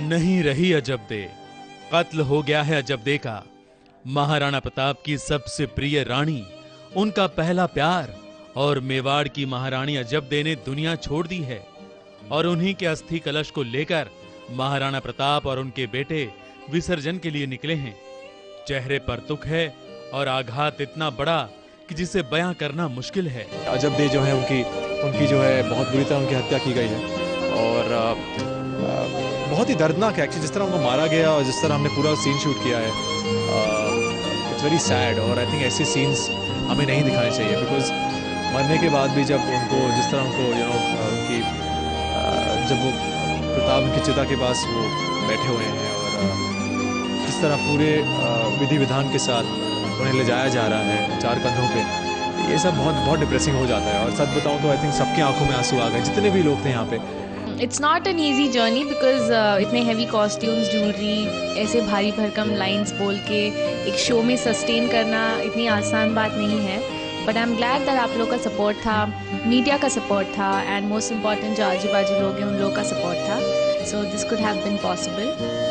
नहीं रही अजबदे, कत्ल हो गया है अजबदे का। महाराणा प्रताप की सबसे प्रिय रानी, उनका पहला प्यार और मेवाड़ की महारानी अजबदे ने दुनिया छोड़ दी है। और उन्हीं के अस्थि कलश को लेकर महाराणा प्रताप और उनके बेटे विसर्जन के लिए निकले हैं। चेहरे पर दुख है और आघात इतना बड़ा कि जिसे बयां करना मुश्किल है। अजबदे जो है उनकी जो है बहुत बुरी तरह उनकी हत्या की गई है और बहुत ही दर्दनाक है एक्चुअली, जिस तरह उनको मारा गया और जिस तरह हमने पूरा सीन शूट किया है। इट्स वेरी सैड और आई थिंक ऐसे सीन्स हमें नहीं दिखाने चाहिए, बिकॉज मरने के बाद भी जब उनको जिस तरह उनको उनकी जब वो प्रताप उनकी चिता के पास वो बैठे हुए हैं और जिस तरह पूरे विधि विधान के साथ उन्हें ले जाया जा रहा है 4 कंधों पे, ये सब बहुत डिप्रेसिंग हो जाता है। और सच बताऊं तो आई थिंक सबकी आंखों में आंसू आ गए, जितने भी लोग थे यहाँ पे। It's not an easy journey because इतने हैवी कॉस्ट्यूम्स, ज्वेलरी, ऐसे भारी भरकम लाइंस बोल के एक शो में सस्टेन करना इतनी आसान बात नहीं है। But I am glad that आप लोग का सपोर्ट था, मीडिया का सपोर्ट था एंड मोस्ट इम्पॉर्टेंट जो आजू बाजू लोग हैं उन लोग का सपोर्ट था। So this could have been possible.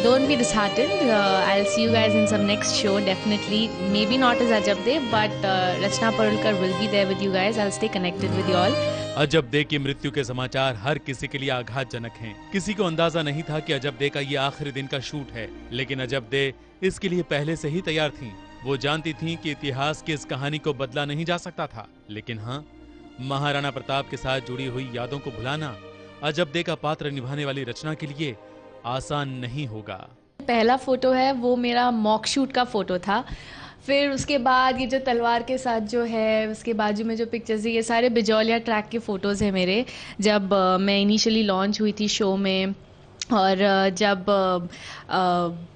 Don't be disheartened. I'll see you guys in some next show definitely. Maybe not as Ajabde, but Rachna Parulkar will be there with you guys. I'll stay connected with you all. Ajabde की मृत्यु के समाचार हर किसी के लिए आघातजनक हैं। किसी को अंदाजा नहीं था कि अजबदे का ये आखिरी दिन का शूट है, लेकिन अजबदे इसके लिए पहले से ही तैयार थीं। वो जानती थीं कि इतिहास की इस कहानी को बदला नहीं जा सकता था, लेकिन हाँ, महाराणा प्रताप के साथ जुड़ी हुई यादों को भुलाना अजबदे का पात्र निभाने वाली रचना के लिए आसान नहीं होगा। पहला फोटो है वो मेरा मॉक शूट का फोटो था। फिर उसके बाद ये जो तलवार के साथ जो है, उसके बाजू में जो पिक्चर्स है, ये सारे बिजौलिया ट्रैक के फ़ोटोज़ हैं मेरे, जब मैं इनिशियली लॉन्च हुई थी शो में। और जब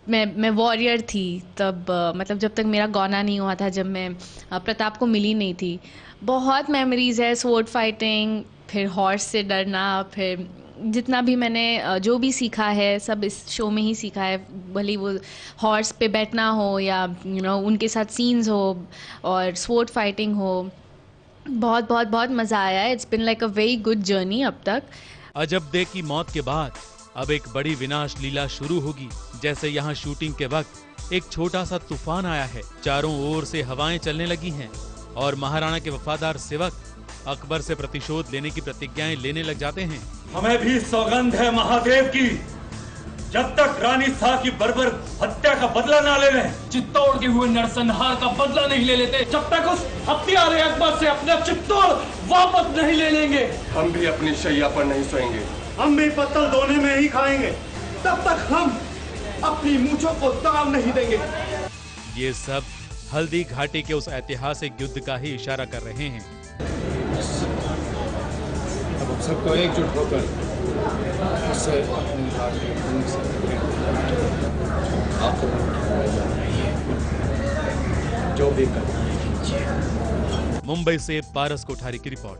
मैं वॉरियर थी तब, मतलब जब तक मेरा गौना नहीं हुआ था, जब मैं प्रताप को मिली नहीं थी। बहुत मेमोरीज़ है, स्वॉर्ड फाइटिंग, फिर हॉर्स से डरना, फिर जितना भी मैंने जो भी सीखा है सब इस शो में ही सीखा है। भले वो हॉर्स पे बैठना हो या उनके साथ सीन्स हो और स्वॉर्ड फाइटिंग हो, बहुत मज़ा आया है। It's been like a very good journey अब तक। अजबदे की मौत के बाद अब एक बड़ी विनाश लीला शुरू होगी। जैसे यहाँ शूटिंग के वक्त एक छोटा सा तूफान आया है, चारों ओर से हवाएं चलने लगी हैं और महाराणा के वफादार सेवक अकबर से प्रतिशोध लेने की प्रतिज्ञाएं लेने लग जाते हैं। हमें भी सौगंध है महादेव की, जब तक रानी शाह की बर्बर हत्या का बदला ना ले लें, चित्तौड़ के हुए नरसंहार का बदला नहीं ले लेते, जब तक उस हत्यारे अकबर से अपना चित्तौड़ वापस नहीं ले लेंगे, हम भी अपनी शैया पर नहीं सोएंगे। हम भी पत्तल दोने में ही खाएंगे, तब तक हम अपनी मूंछों को दाम नहीं देंगे। ये सब हल्दी घाटी के उस ऐतिहासिक युद्ध का ही इशारा कर रहे हैं। अब हम सबको एकजुट होकर उससे आपको जो भी कर। मुंबई से पारस कोठारी की रिपोर्ट।